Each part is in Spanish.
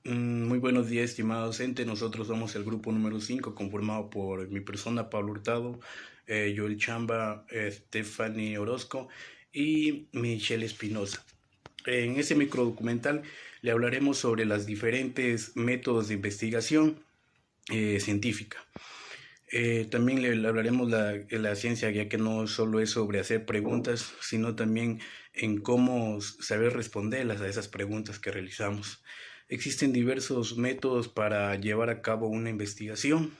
Muy buenos días, estimado docente. Nosotros somos el grupo número 5, conformado por mi persona, Pablo Hurtado, Joel Chamba, Stephanie Orozco y Michelle Espinosa. En este microdocumental le hablaremos sobre los diferentes métodos de investigación científica. También le hablaremos de la ciencia, ya que no solo es sobre hacer preguntas, sino también en cómo saber responderlas a esas preguntas que realizamos. Existen diversos métodos para llevar a cabo una investigación,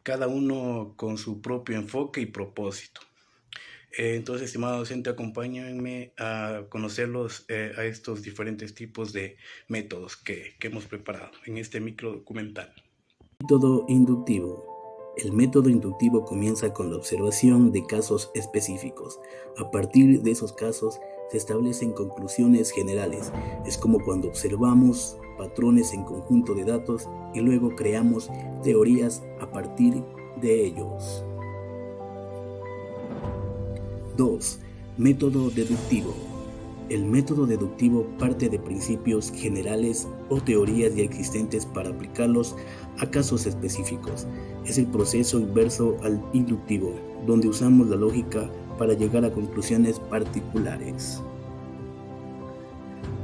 cada uno con su propio enfoque y propósito. Entonces, estimado docente, acompáñenme a conocerlos a estos diferentes tipos de métodos que hemos preparado en este microdocumental. Método inductivo. El método inductivo comienza con la observación de casos específicos. A partir de esos casos se establecen conclusiones generales. Es como cuando observamos patrones en conjunto de datos y luego creamos teorías a partir de ellos. 2. Método deductivo. El método deductivo parte de principios generales o teorías ya existentes para aplicarlos a casos específicos. Es el proceso inverso al inductivo, donde usamos la lógica para llegar a conclusiones particulares.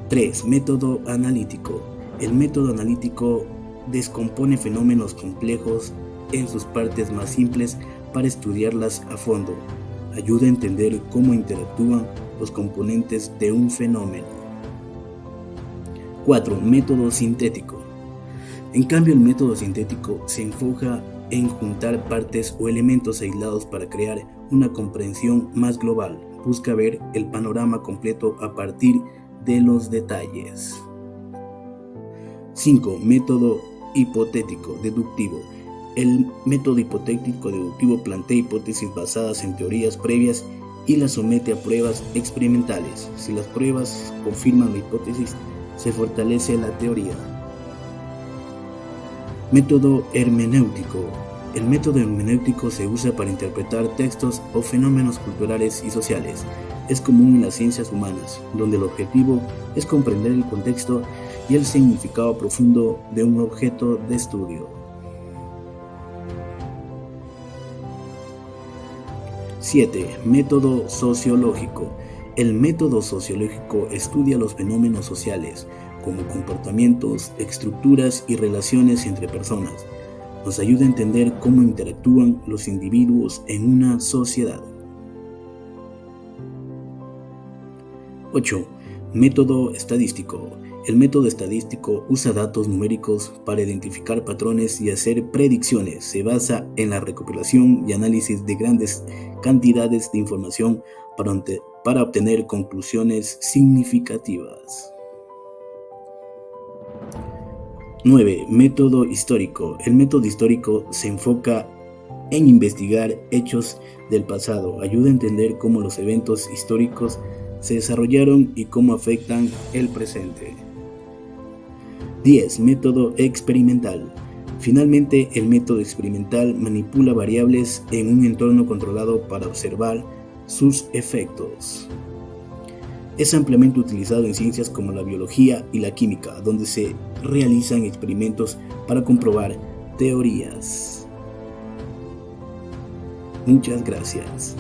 3. Método analítico. El método analítico descompone fenómenos complejos en sus partes más simples para estudiarlas a fondo. Ayuda a entender cómo interactúan los componentes de un fenómeno. 4. Método sintético. En cambio, el método sintético se enfoca en juntar partes o elementos aislados para crear una comprensión más global. Busca ver el panorama completo a partir de los detalles. 5. Método hipotético deductivo. El método hipotético deductivo plantea hipótesis basadas en teorías previas y las somete a pruebas experimentales. Si las pruebas confirman la hipótesis, se fortalece la teoría. Método hermenéutico. El método hermenéutico se usa para interpretar textos o fenómenos culturales y sociales. Es común en las ciencias humanas, donde el objetivo es comprender el contexto y el significado profundo de un objeto de estudio. 7. Método sociológico. El método sociológico estudia los fenómenos sociales, como comportamientos, estructuras y relaciones entre personas. Nos ayuda a entender cómo interactúan los individuos en una sociedad. 8. Método estadístico. El método estadístico usa datos numéricos para identificar patrones y hacer predicciones. Se basa en la recopilación y análisis de grandes cantidades de información para obtener conclusiones significativas. 9. Método histórico. El método histórico se enfoca en investigar hechos del pasado. Ayuda a entender cómo los eventos históricos se desarrollaron y cómo afectan el presente. 10. Método experimental. Finalmente, el método experimental manipula variables en un entorno controlado para observar sus efectos. Es ampliamente utilizado en ciencias como la biología y la química, donde se realizan experimentos para comprobar teorías. Muchas gracias.